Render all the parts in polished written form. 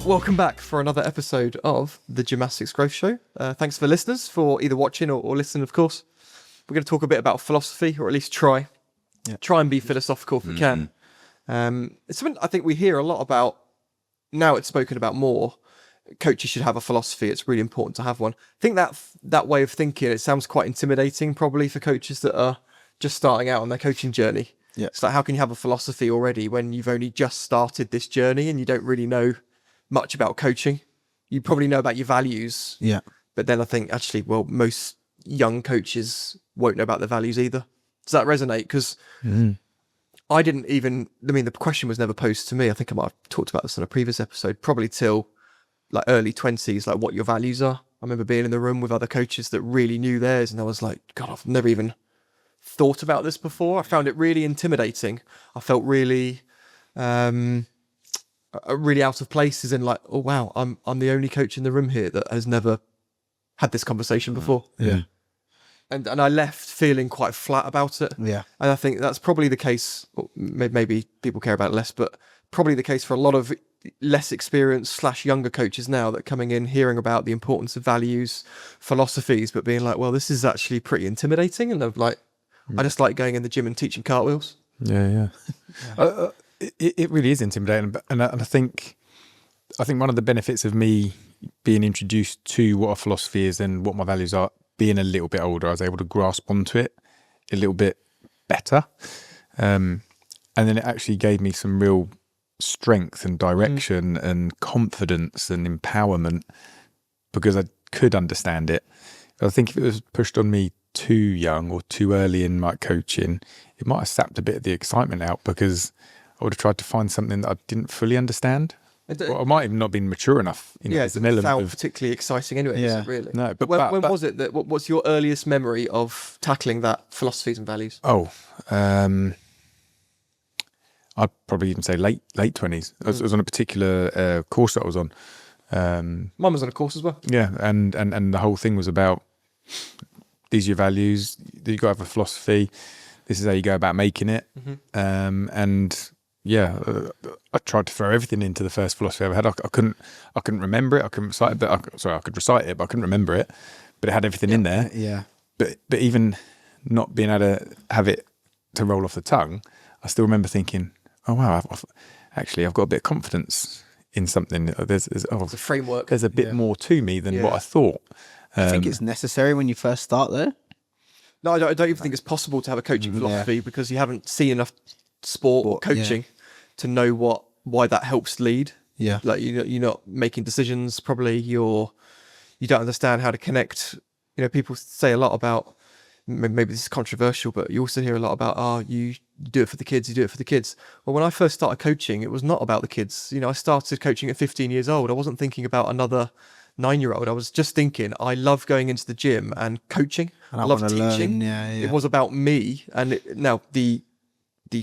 Welcome back for another episode of the Gymnastics Growth Show. Thanks for listeners for either watching or listening, of course. We're going to talk a bit about philosophy, or at least try and be philosophical if we can. It's something I think we hear a lot about. Now it's spoken about more. Coaches should have a philosophy. It's really important to have one. I think that way of thinking, it sounds quite intimidating probably for coaches that are just starting out on their coaching journey. Yeah. It's like, how can you have a philosophy already when you've only just started this journey and you don't really know much about coaching? You probably know about your values. Yeah. But then I think actually, well, most young coaches won't know about their values either. Does that resonate? Because I didn't even, the question was never posed to me. I think I might have talked about this on a previous episode, probably till like early 20s, like what your values are. I remember being in the room with other coaches that really knew theirs. And I was like, God, I've never even thought about this before. I found it really intimidating. I felt really, really out of place, as in like, oh wow, I'm the only coach in the room here that has never had this conversation before. Yeah. And I left feeling quite flat about it. Yeah. And I think that's probably the case, or maybe people care about it less, but probably the case for a lot of less experienced / younger coaches now that are coming in, hearing about the importance of values, philosophies, but being like, well, this is actually pretty intimidating. And I'm like, I just like going in the gym and teaching cartwheels. Yeah. It really is intimidating. And I think one of the benefits of me being introduced to what a philosophy is and what my values are, being a little bit older, I was able to grasp onto it a little bit better. And then it actually gave me some real strength and direction and confidence and empowerment because I could understand it. I think if it was pushed on me too young or too early in my coaching, it might have sapped a bit of the excitement out because I would have tried to find something that I didn't fully understand. Or I might have not been mature enough. You know, it felt particularly exciting anyway, is it really? No, but when was it that? What's your earliest memory of tackling that philosophies and values? I'd probably even say late 20s. I was on a particular course that I was on. Mine was on a course as well. Yeah, and the whole thing was about, these are your values, you've got to have a philosophy, this is how you go about making it. I tried to throw everything into the first philosophy I ever had. I couldn't remember it, I couldn't recite it, I could recite it, but I couldn't remember it. But it had everything in there. Yeah. But even not being able to have it to roll off the tongue, I still remember thinking, oh wow, I've got a bit of confidence in something. There's a framework. There's a bit more to me than what I thought. I think it's necessary when you first start though. No, I don't even think it's possible to have a coaching philosophy because you haven't seen enough sport or coaching to know why that helps lead. Yeah, like you're not making decisions. Probably you don't understand how to connect. You know, people say a lot about, maybe this is controversial, but you also hear a lot about, you do it for the kids, you do it for the kids. Well, when I first started coaching, it was not about the kids. You know, I started coaching at 15 years old. I wasn't thinking about another 9-year-old. I was just thinking, I love going into the gym and coaching. And I love teaching. It was about me. And now the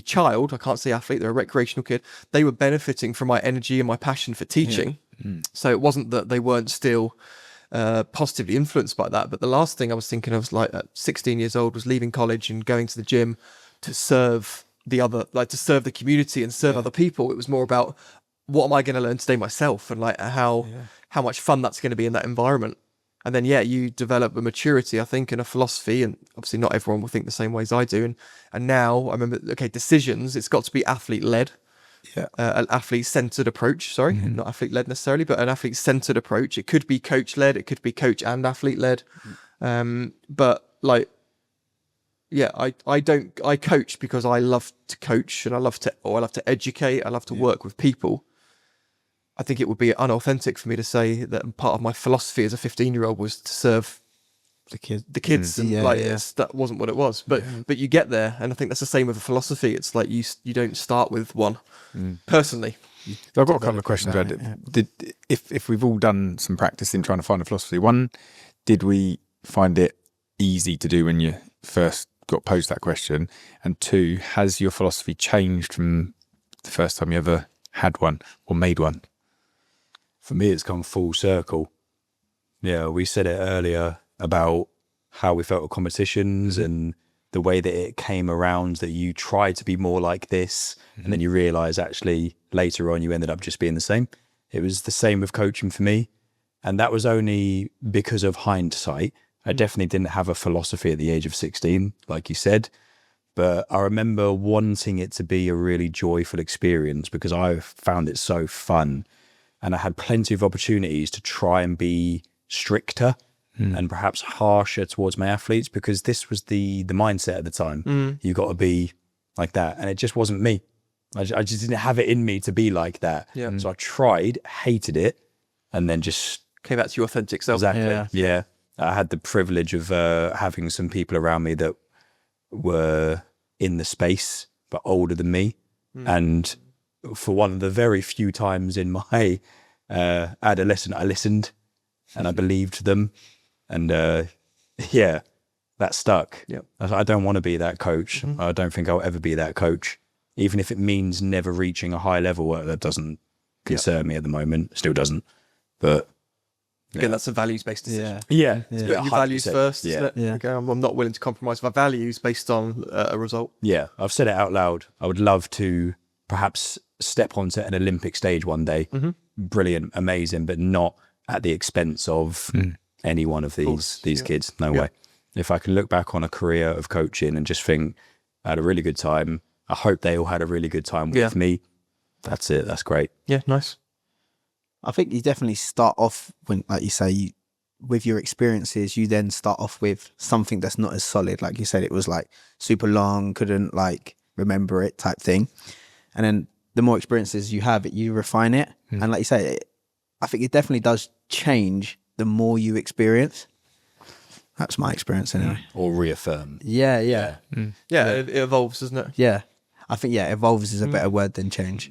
child, I can't say athlete, they're a recreational kid, they were benefiting from my energy and my passion for teaching. So it wasn't that they weren't still positively influenced by that. But the last thing I was thinking of, like at 16 years old, was leaving college and going to the gym to serve to serve the community and serve other people. It was more about, what am I going to learn today myself, and like how much fun that's going to be in that environment. And then you develop a maturity, I think, and a philosophy, and obviously not everyone will think the same way as I do. And now I remember, decisions, it's got to be athlete led. An athlete-centered approach, not athlete-led necessarily, but an athlete-centered approach. It could be coach-led, it could be coach and athlete-led. But like, I coach because I love to coach and I love to educate, I love to work with people. I think it would be unauthentic for me to say that part of my philosophy as a 15-year-old was to serve the kids, and that wasn't what it was. But you get there, and I think that's the same with a philosophy. It's like you don't start with one. Personally, so I've got a couple of questions about it. If we've all done some practice in trying to find a philosophy, one, did we find it easy to do when you first got posed that question? And two, has your philosophy changed from the first time you ever had one or made one? For me, it's come full circle. Yeah, we said it earlier about how we felt at competitions and the way that it came around, that you tried to be more like this, and then you realise actually later on you ended up just being the same. It was the same with coaching for me. And that was only because of hindsight. I definitely didn't have a philosophy at the age of 16, like you said. But I remember wanting it to be a really joyful experience because I found it so fun. And I had plenty of opportunities to try and be stricter and perhaps harsher towards my athletes, because this was the mindset at the time. You got to be like that. And it just wasn't me. I just didn't have it in me to be like that. Yeah. So I tried, hated it, and then just came back to your authentic self. Exactly. Yeah. I had the privilege of having some people around me that were in the space, but older than me. And for one of the very few times in my adolescence, I listened and I believed them. And that stuck. Yep. I don't want to be that coach. I don't think I'll ever be that coach. Even if it means never reaching a high level, that doesn't concern me at the moment. Still doesn't. But again, that's a values-based decision. Yeah. Put your values 100%. first. Yeah. Okay, I'm not willing to compromise my values based on a result. Yeah, I've said it out loud. I would love to perhaps step onto an Olympic stage one day. Brilliant, amazing, but not at the expense of any one of these kids. No way. If I can look back on a career of coaching and just think I had a really good time, I hope they all had a really good time with me. That's it. That's great. Yeah, nice. I think you definitely start off when, like you say, with your experiences, you then start off with something that's not as solid. Like you said, it was like super long, couldn't like remember it type thing. And then the more experiences you have, you refine it. And like you say, I think it definitely does change the more you experience. That's my experience anyway. Or reaffirm. Yeah. Yeah, it evolves, doesn't it? Yeah. I think, evolves is a better word than change.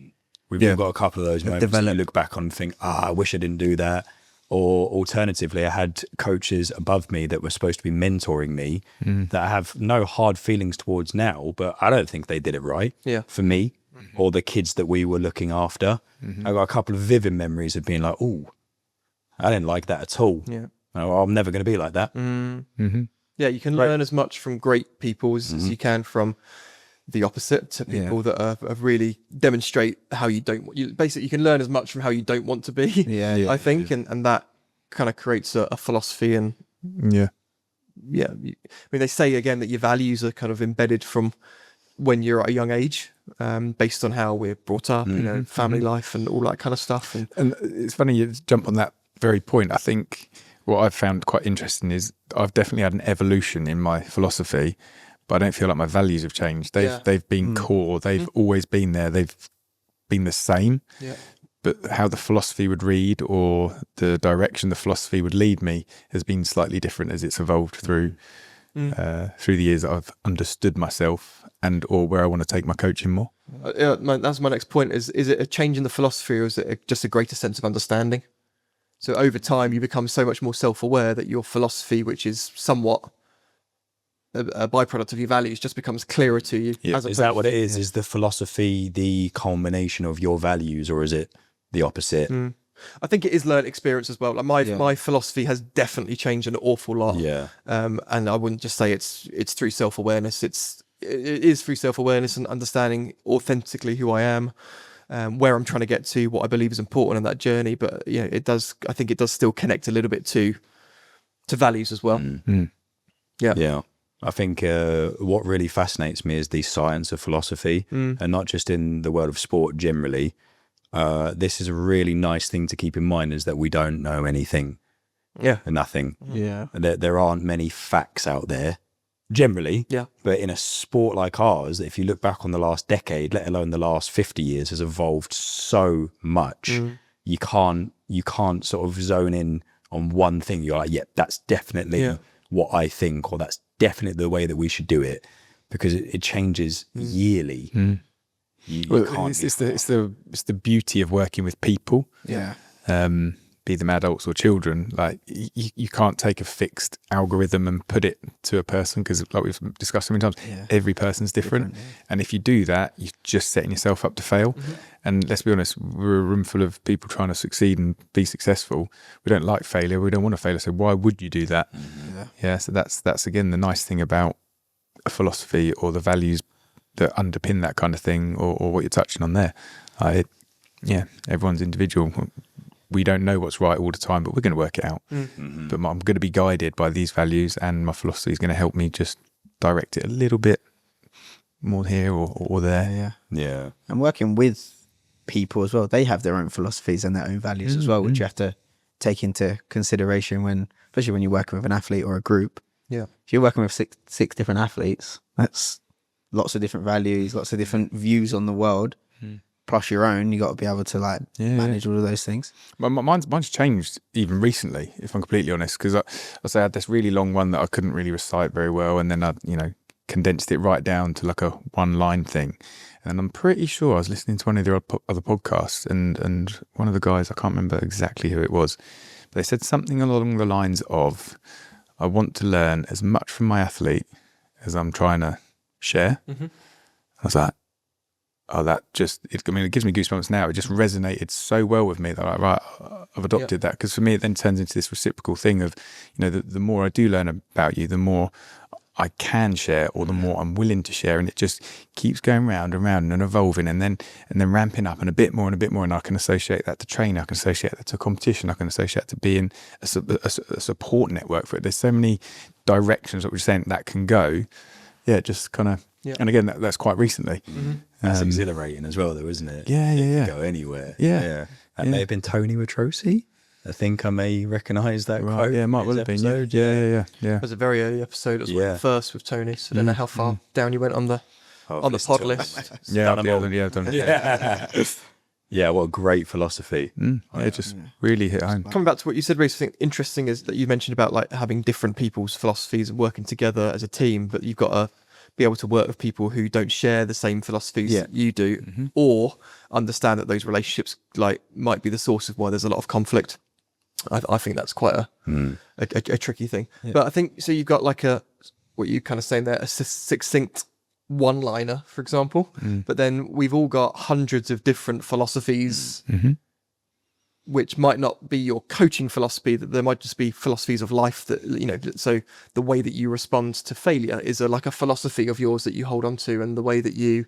We've all got a couple of those moments that you look back on and think, I wish I didn't do that. Or alternatively, I had coaches above me that were supposed to be mentoring me that I have no hard feelings towards now, but I don't think they did it right for me or the kids that we were looking after. I got a couple of vivid memories of being like, oh, I didn't like that at all. Yeah. I'm never going to be like that. Yeah, you can learn as much from great people as you can from the opposite, to people that are really demonstrate how you don't. Basically, you can learn as much from how you don't want to be. I think, and that kind of creates a philosophy. And I mean, they say again that your values are kind of embedded from when you're at a young age, based on how we're brought up, family life and all that kind of stuff. And it's funny you jump on that very point. I think what I've found quite interesting is I've definitely had an evolution in my philosophy, but I don't feel like my values have changed. They've been core. They've always been there. They've been the same. Yeah. But how the philosophy would read or the direction the philosophy would lead me has been slightly different as it's evolved through the years that I've understood myself and or where I want to take my coaching more. That's my next point. Is it a change in the philosophy, or is it just a greater sense of understanding? So over time, you become so much more self-aware that your philosophy, which is somewhat a byproduct of your values, just becomes clearer to you. Yeah. Is that what it is? Is the philosophy the culmination of your values, or is it the opposite? I think it is learned experience as well. Like my philosophy has definitely changed an awful lot. Yeah. And I wouldn't just say it's through self-awareness. It is through self-awareness and understanding authentically who I am, where I'm trying to get to, what I believe is important in that journey. But I think it does still connect a little bit to values as well. Yeah. I think what really fascinates me is the science of philosophy, and not just in the world of sport generally. This is a really nice thing to keep in mind, is that we don't know anything. Nothing. Yeah. There aren't many facts out there generally. Yeah. But in a sport like ours, if you look back on the last decade, let alone the last 50 years, has evolved so much. You can't sort of zone in on one thing. You're like, that's definitely what I think, or that's definitely the way that we should do it, because it changes yearly. It's the beauty of working with people. Yeah. Be them adults or children. Like you can't take a fixed algorithm and put it to a person, because, like we've discussed so many times, every person's different. And if you do that, you're just setting yourself up to fail. And let's be honest, we're a room full of people trying to succeed and be successful. We don't like failure. We don't want to fail. So why would you do that? So that's again the nice thing about a philosophy or the values that underpin that kind of thing, or what you're touching on there. Everyone's individual. we don't know what's right all the time, but we're going to work it out. Mm-hmm. But I'm going to be guided by these values, and my philosophy is going to help me just direct it a little bit more here or there. Yeah. And working with people as well, they have their own philosophies and their own values as well, which you have to take into consideration when, especially when you're working with an athlete or a group. Yeah. If you're working with six different athletes, that's lots of different values, lots of different views on the world, plus your own. You got to be able to manage all of those things. Mine's changed even recently, if I'm completely honest, because I had this really long one that I couldn't really recite very well, and then I condensed it right down to like a one-line thing. And I'm pretty sure I was listening to one of the other podcasts, and one of the guys, I can't remember exactly who it was, but they said something along the lines of, I want to learn as much from my athlete as I'm trying to share. I was like, oh, it gives me goosebumps now. It just resonated so well with me that I've adopted that. Because for me, it then turns into this reciprocal thing of, the more I do learn about you, the more I can share, or the more I'm willing to share, and it just keeps going round and round and evolving, and then ramping up, and a bit more and a bit more. And I can associate that to training, I can associate that to competition, I can associate that to being a support network for it. There's so many directions that we're saying that can go. Yeah, just kind of. Yeah. And again, that's quite recently. That's exhilarating as well, though, isn't it? Yeah. Go anywhere. Yeah. That may have been Tony Matrosi. I think I may recognise that quote. Yeah, it might well have been. Yeah. It was a very early episode. It was one of the first with Tony, so I don't know how far down you went on the pod list. I've done it. Yeah, what a great philosophy. It just really hit home. Coming back to what you said, Reece, I think interesting is that you mentioned about having different people's philosophies and working together as a team, but you've got to be able to work with people who don't share the same philosophies that you do, or understand that those relationships might be the source of why there's a lot of conflict. I think that's quite a tricky thing. But I think, so you've got what you kind of saying there, a succinct one-liner, for example, but then we've all got hundreds of different philosophies, which might not be your coaching philosophy, that there might just be philosophies of life that, so the way that you respond to failure is a philosophy of yours that you hold on to, and the way that you,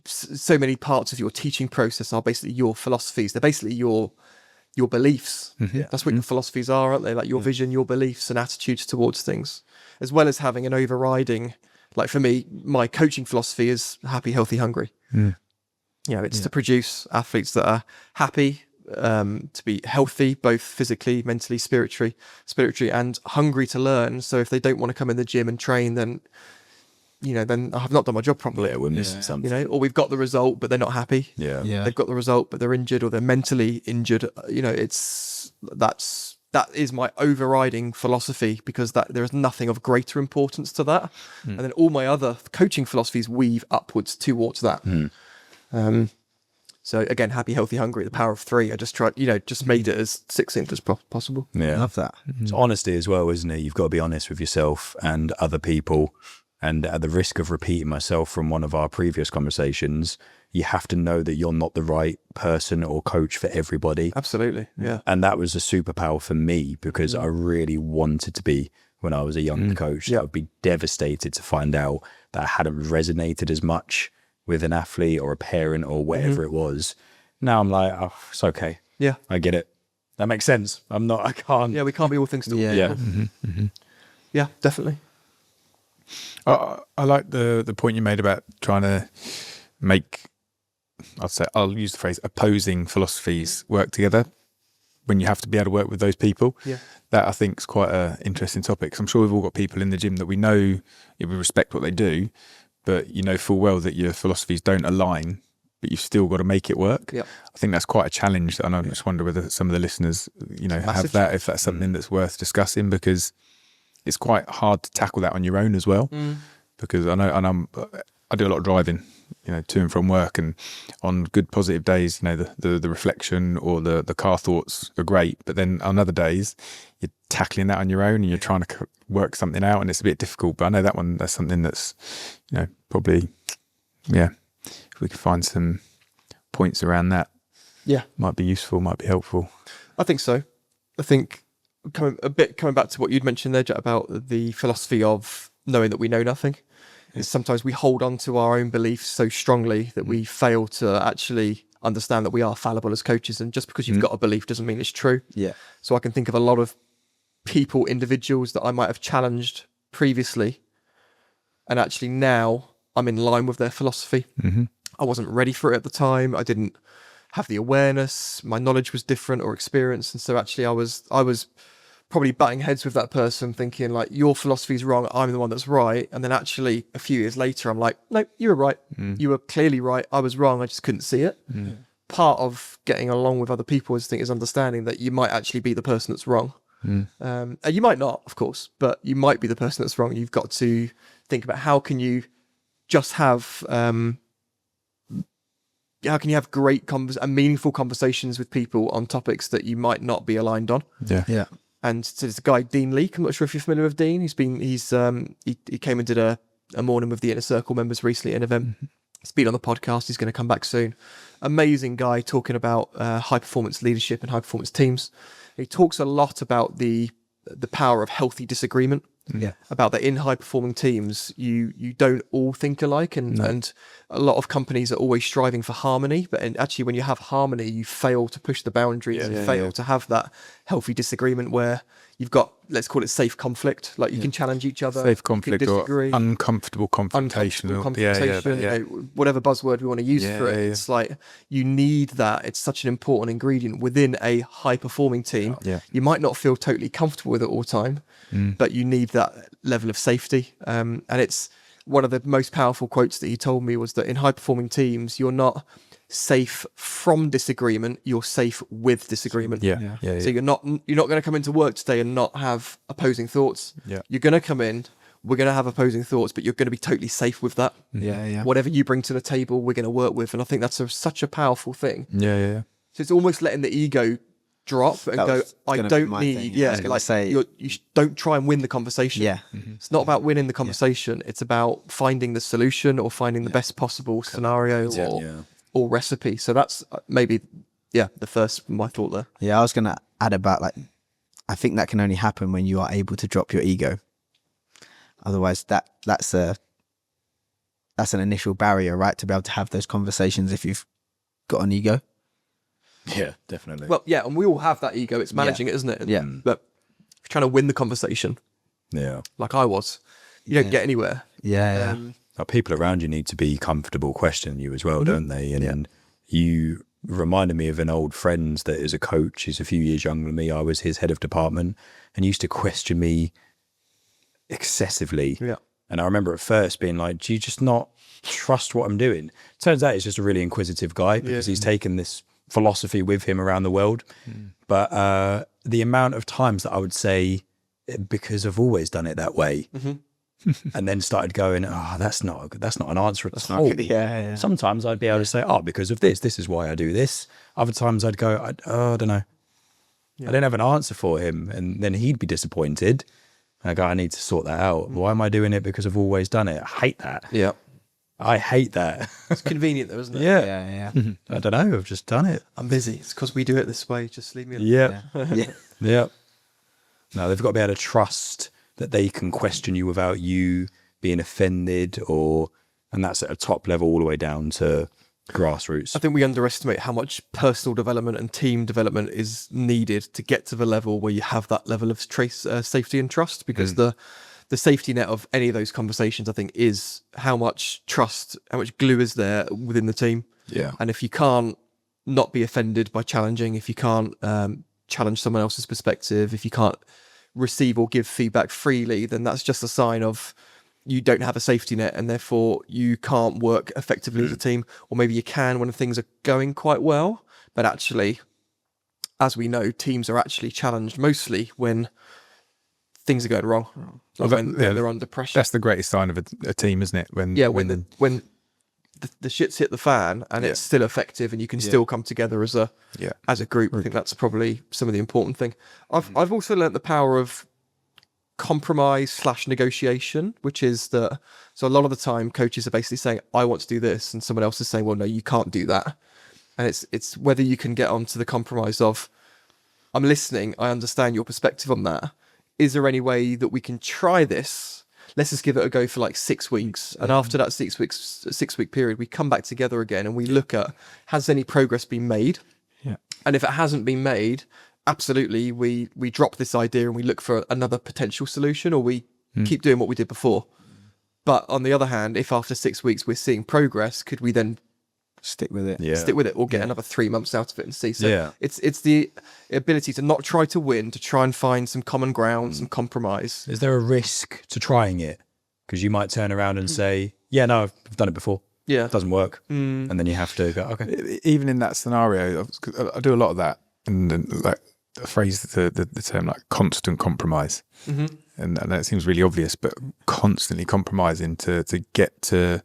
so many parts of your teaching process are basically your philosophies. They're basically your beliefs. That's what your philosophies are, aren't they? Like your vision, your beliefs and attitudes towards things, as well as having an overriding, for me, my coaching philosophy is happy, healthy, hungry. It's to produce athletes that are happy, to be healthy, both physically, mentally, spiritually, and hungry to learn. So if they don't want to come in the gym and train, then I have not done my job properly. We're missing something. Or we've got the result, but they're not happy. They've got the result, but they're injured, or they're mentally injured. That is my overriding philosophy, because there is nothing of greater importance to that. And then all my other coaching philosophies weave upwards towards that. So again, happy, healthy, hungry, the power of three. I just tried, just made it as succinct as possible. Yeah. Love that. It's honesty as well, isn't it? You've got to be honest with yourself and other people. And at the risk of repeating myself from one of our previous conversations, you have to know that you're not the right person or coach for everybody. Absolutely, yeah. And that was a superpower for me, because I really wanted to be, when I was a young coach, I would be devastated to find out that I hadn't resonated as much with an athlete or a parent or whatever it was. Now I'm like, oh, it's okay. Yeah. I get it. That makes sense. I can't. Yeah, we can't be all things to all people. Yeah, definitely. I like the point you made about trying to make, I'll use the phrase, opposing philosophies work together when you have to be able to work with those people. Yeah. That I think is quite an interesting topic. 'Cause I'm sure we've all got people in the gym that we know, we respect what they do, but you know full well that your philosophies don't align, but you've still got to make it work. Yep. I think that's quite a challenge, and I just wonder whether some of the listeners, have that, if that's something that's worth discussing, because it's quite hard to tackle that on your own as well. Because I know, and I do a lot of driving, to and from work, and on good positive days, the reflection or the car thoughts are great, but then on other days you're tackling that on your own and you're trying to work something out, and it's a bit difficult. But I know that's something that's, probably, if we could find some points around that, might be useful, might be helpful. I think so. I think coming back to what you'd mentioned there, Jack, about the philosophy of knowing that we know nothing, is sometimes we hold on to our own beliefs so strongly that we fail to actually understand that we are fallible as coaches, and just because you've got a belief doesn't mean it's true. Yeah. So I can think of a lot of people, individuals that I might have challenged previously, and actually now I'm in line with their philosophy. I wasn't ready for it at the time. I didn't have the awareness. My knowledge was different or experience, and so actually I was probably butting heads with that person, thinking like, your philosophy is wrong, I'm the one that's right. And then actually a few years later, I'm like, no, you were right. You were clearly right. I was wrong. I just couldn't see it. Part of getting along with other people is understanding that you might actually be the person that's wrong. And you might not, of course, but you might be the person that's wrong. You've got to think about how can you just have great and meaningful conversations with people on topics that you might not be aligned on. Yeah. And so there's a guy, Dean Leake. I'm not sure if you're familiar with Dean. He came and did a morning with the Inner Circle members recently at an event. He's been on the podcast. He's going to come back soon. Amazing guy, talking about high performance leadership and high performance teams. He talks a lot about the power of healthy disagreement. About that in high performing teams, you don't all think alike, and a lot of companies are always striving for harmony, but actually when you have harmony, you fail to push the boundaries and fail to have that healthy disagreement where you've got, let's call it safe conflict, like you can challenge each other, safe conflict or uncomfortable confrontation, whatever buzzword we want to use for it. It's like you need that. It's such an important ingredient within a high performing team. You might not feel totally comfortable with it all the time, but you need that level of safety. And it's one of the most powerful quotes that he told me was that in high performing teams, you're not safe from disagreement, you're safe with disagreement. So you're not going to come into work today and not have opposing thoughts. You're going to come in, we're going to have opposing thoughts, but you're going to be totally safe with that. Whatever you bring to the table, we're going to work with. And I think that's such a powerful thing. So it's almost letting the ego drop and go, I don't need, you don't try and win the conversation. It's not about winning the conversation. It's about finding the solution or finding the best possible scenario or recipe. So that's maybe, the first, my thought there. Yeah, I was going to add about I think that can only happen when you are able to drop your ego. Otherwise that's an initial barrier, right? To be able to have those conversations if you've got an ego. Yeah, definitely. Well, and we all have that ego. It's managing it, isn't it? Yeah. But if you're trying to win the conversation, like I was, you don't get anywhere. People around you need to be comfortable questioning you as well, don't they? And you reminded me of an old friend that is a coach. He's a few years younger than me. I was his head of department, and he used to question me excessively. And I remember at first being like, do you just not trust what I'm doing? Turns out he's just a really inquisitive guy because he's taken this philosophy with him around the world. But the amount of times that I would say, because I've always done it that way, and then started going, that's not an answer at all. Sometimes I'd be able to say, because of this is why I do this. Other times I'd go, I don't know. I don't have an answer for him. And then he'd be disappointed. And I go, I need to sort that out. Why am I doing it? Because I've always done it. I hate that. I hate that. It's convenient though, isn't it? I don't know. I've just done it. I'm busy. It's because we do it this way. Just leave me alone. No, they've got to be able to trust that they can question you without you being offended, and that's at a top level all the way down to grassroots. I think we underestimate how much personal development and team development is needed to get to the level where you have that level of safety and trust, because the safety net of any of those conversations, I think, is how much trust, how much glue is there within the team. And if you can't not be offended by challenging, if you can't challenge someone else's perspective, if you can't receive or give feedback freely, then that's just a sign of you don't have a safety net, and therefore you can't work effectively as a team. Or maybe you can when things are going quite well, but actually, as we know, teams are actually challenged mostly when things are going wrong. When they're under pressure. That's the greatest sign of a team, isn't it? When the shit's hit the fan and it's still effective, and you can still come together as a group. I think that's probably some of the important thing. I've also learnt the power of compromise / negotiation, which is that, so a lot of the time coaches are basically saying, I want to do this, and someone else is saying, well, no, you can't do that. And it's whether you can get onto the compromise of, I'm listening, I understand your perspective on that. Is there any way that we can try this? let's just give it a go for like 6 weeks. And after that 6 week period, we come back together again and we look at, has any progress been made? Yeah. And if it hasn't been made, absolutely, we drop this idea and we look for another potential solution, or we keep doing what we did before. But on the other hand, if after 6 weeks we're seeing progress, could we then stick with it? Stick with it, or get another 3 months out of it and see. So it's the ability to not try to win, to try and find some common ground, some compromise. Is there a risk to trying it? Because you might turn around and say, yeah, no, I've done it before. Yeah. It doesn't work. And then you have to go, okay. Even in that scenario, I do a lot of that. And then, like, the phrase, the term, like, constant compromise. And that seems really obvious, but constantly compromising to get to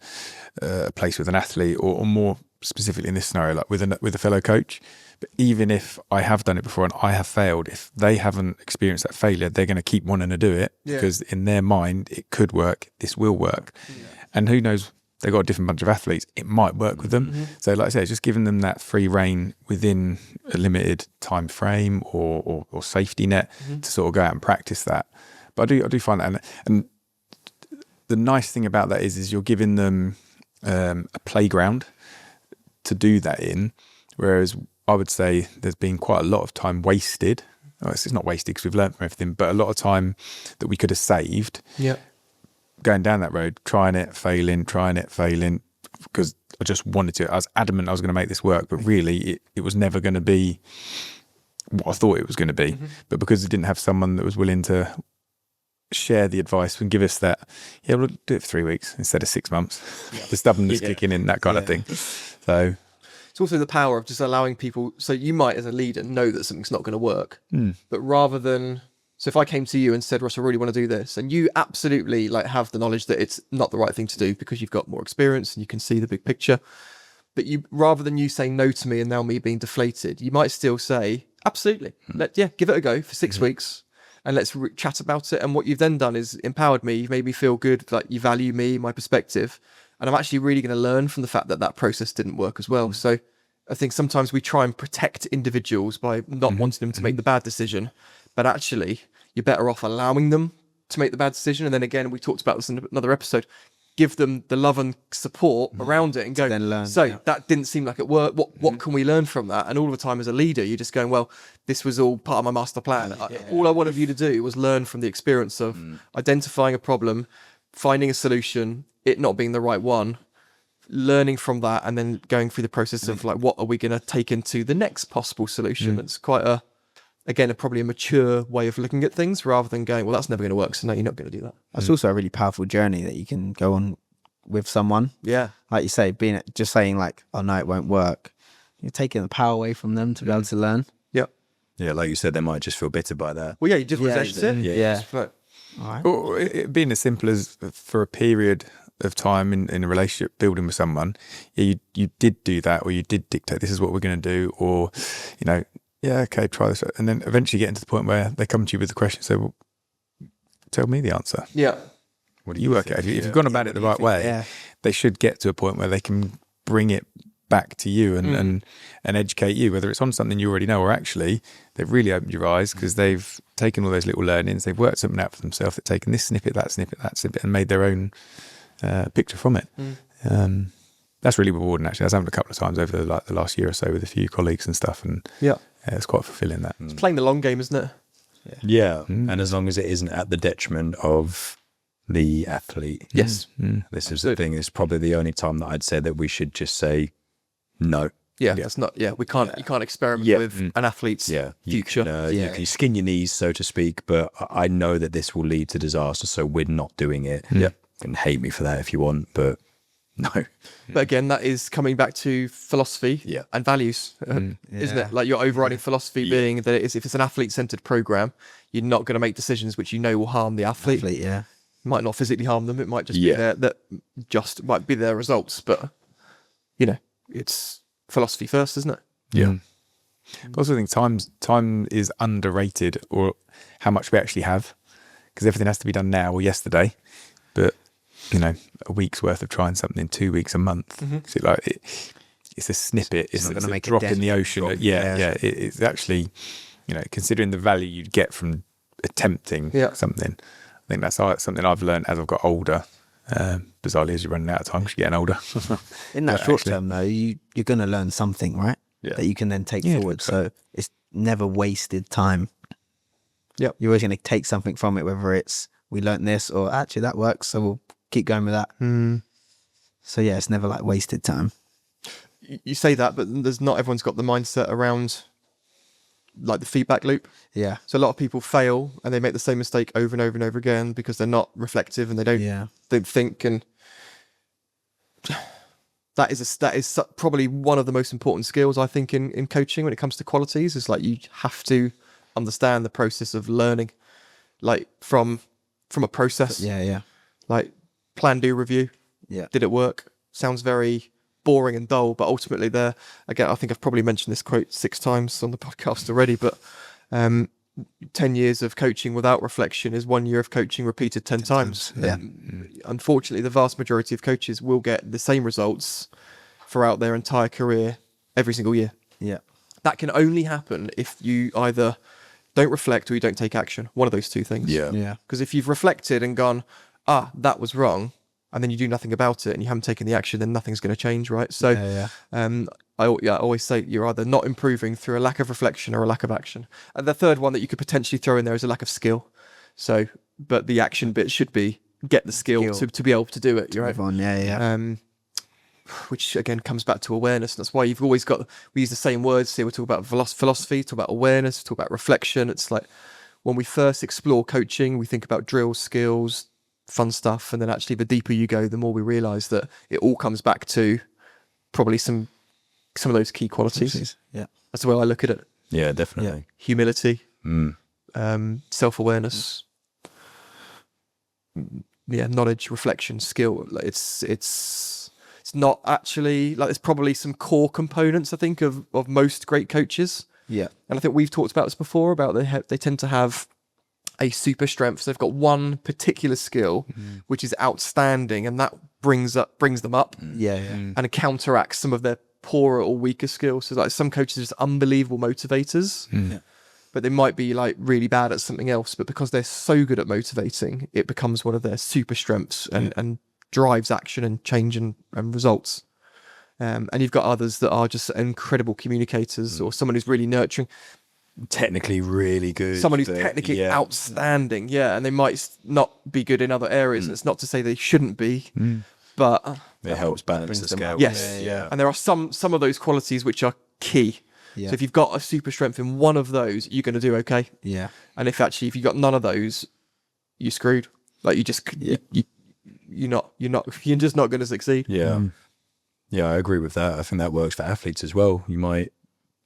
a place with an athlete, or more specifically in this scenario, like with a fellow coach. But even if I have done it before and I have failed, if they haven't experienced that failure, they're going to keep wanting to do it because in their mind it could work, this will work. And who knows, they've got a different bunch of athletes, it might work with them. So like I said, just giving them that free rein within a limited time frame or safety net to sort of go out and practice that. But I do find that, and the nice thing about that is you're giving them a playground to do that in, whereas I would say there's been quite a lot of time wasted. Oh, it's not wasted because we've learned from everything, but a lot of time that we could have saved going down that road, trying it, failing, because I just wanted to. I was adamant I was going to make this work, but really it was never going to be what I thought it was going to be. But because it didn't have someone that was willing to share the advice and give us that, we'll do it for 3 weeks instead of 6 months. The stubbornness kicking in, that kind of thing. So it's also the power of just allowing people. So you might, as a leader, know that something's not going to work, but rather than, so if I came to you and said, Ross, I really want to do this, and you absolutely like have the knowledge that it's not the right thing to do because you've got more experience and you can see the big picture, but you, rather than you saying no to me and now me being deflated, you might still say, absolutely, give it a go for 6 weeks. And let's chat about it. And what you've then done is empowered me. You've made me feel good, like you value me, my perspective. And I'm actually really going to learn from the fact that that process didn't work as well. So I think sometimes we try and protect individuals by not wanting them to make the bad decision. But actually, you're better off allowing them to make the bad decision. And then again, we talked about this in another episode, give them the love and support around it and go, then learn, that didn't seem like it worked. What can we learn from that? And all the time as a leader, you're just going, well, this was all part of my master plan. All I wanted you to do was learn from the experience of identifying a problem, finding a solution, it not being the right one, learning from that, and then going through the process of like, what are we going to take into the next possible solution? It's quite probably a mature way of looking at things rather than going, well, that's never going to work, so no, you're not going to do that. That's also a really powerful journey that you can go on with someone. Yeah. Like you say, just saying like, oh no, it won't work. You're taking the power away from them to be able to learn. Yep. Yeah, like you said, they might just feel bitter by that. Well, you just resist it. Yeah. All right. Or it being as simple as for a period of time in a relationship building with someone, you did do that, or you did dictate, this is what we're going to do, or, okay, try this. And then eventually getting to the point where they come to you with the question, say, well, tell me the answer. Yeah. What do you work out? If you've gone about it the right way, they should get to a point where they can bring it back to you and educate you, whether it's on something you already know, or actually they've really opened your eyes because they've taken all those little learnings, they've worked something out for themselves, they've taken this snippet, that snippet, and made their own picture from it. That's really rewarding, actually. I was having a couple of times over like the last year or so with a few colleagues and stuff, and it's quite fulfilling. That it's playing the long game, isn't it? Yeah. And as long as it isn't at the detriment of the athlete. Yes. This is the thing. It's probably the only time that I'd say that we should just say no. Yeah, that's not. Yeah, we can't. You can't experiment with an athlete's future. You can skin your knees, so to speak. But I know that this will lead to disaster, so we're not doing it. Yeah, you can hate me for that if you want, but no. But again, that is coming back to philosophy and values, isn't it? Like your overriding philosophy being that if it's an athlete-centered program, you're not going to make decisions which you know will harm the athlete. It might not physically harm them. It might just be might be their results. But it's philosophy first, isn't it? Yeah. I also think time is underrated, or how much we actually have, because everything has to be done now or yesterday. But a week's worth of trying something in 2 weeks, a month. So it's a snippet. It's not going to make a drop in the ocean. It's actually, considering the value you'd get from attempting something, think that's something I've learned as I've got older. Bizarrely, as you're running out of time because you're getting older. In that short term, though, you're going to learn something, right? Yeah. That you can then take forward. So it's never wasted time. Yep. You're always going to take something from it, whether it's we learnt this or actually that works, so we'll keep going with that. So yeah, it's never like wasted time. You say that, but there's not everyone's got the mindset around like the feedback loop. Yeah. So a lot of people fail and they make the same mistake over and over and over again because they're not reflective and they don't think. And that is probably one of the most important skills I think in coaching when it comes to qualities. Is like you have to understand the process of learning, like from a process. Yeah. Like plan, do, review. Yeah. Did it work? Sounds very boring and dull, but ultimately there, again, I think I've probably mentioned this quote 6 times on the podcast already, but 10 years of coaching without reflection is 1 year of coaching repeated 10 times. Yeah. Unfortunately, the vast majority of coaches will get the same results throughout their entire career every single year. Yeah. That can only happen if you either don't reflect or you don't take action. One of those two things. Yeah. Because if you've reflected and gone, that was wrong, and then you do nothing about it and you haven't taken the action, then nothing's going to change, right? So I always say you're either not improving through a lack of reflection or a lack of action. And the third one that you could potentially throw in there is a lack of skill. So, but the action bit should be get the skill. To be able to do it, right? Which again comes back to awareness. And that's why you've always got, we use the same words here. We talk about philosophy, talk about awareness, talk about reflection. It's like when we first explore coaching, we think about drills, skills, fun stuff, and then actually the deeper you go, the more we realize that it all comes back to probably some of those key qualities. Yeah, that's the way I look at it. Yeah, definitely. Humility, self-awareness, knowledge, reflection, skill. It's not actually like, there's probably some core components I think of most great coaches. Yeah, and I think we've talked about this before about they tend to have a super strength. So they've got one particular skill which is outstanding, and that brings them up. And counteracts some of their poorer or weaker skills. So like some coaches are just unbelievable motivators, but they might be like really bad at something else, but because they're so good at motivating, it becomes one of their super strengths and drives action and change and results. And you've got others that are just incredible communicators, or someone who's really nurturing, technically really good, someone who's technically outstanding, and they might not be good in other areas. It's not to say they shouldn't be, but it helps balance the scale. And there are some of those qualities which are key. So if you've got a super strength in one of those, you're going to do okay. And if you've got none of those, you're screwed. Like you're just not going to succeed. I agree with that. I think that works for athletes as well. You might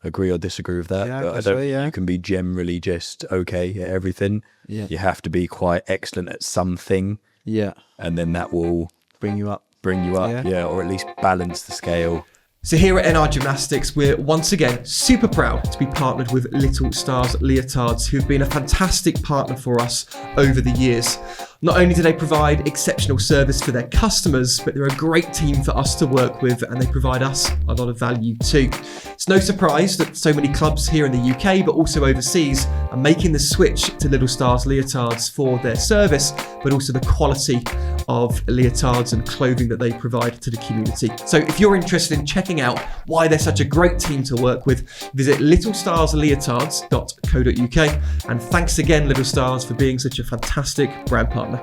agree or disagree with that. You can be generally just okay at everything. You have to be quite excellent at something. And then that will bring you up. Or at least balance the scale. So here at NR Gymnastics, we're once again super proud to be partnered with Little Stars Leotards, who've been a fantastic partner for us over the years. Not only do they provide exceptional service for their customers, but they're a great team for us to work with, and they provide us a lot of value too. It's no surprise that so many clubs here in the UK, but also overseas, are making the switch to Little Stars Leotards for their service, but also the quality of leotards and clothing that they provide to the community. So if you're interested in checking out why they're such a great team to work with, visit littlestarsleotards.co.uk. And thanks again, Little Stars, for being such a fantastic brand partner.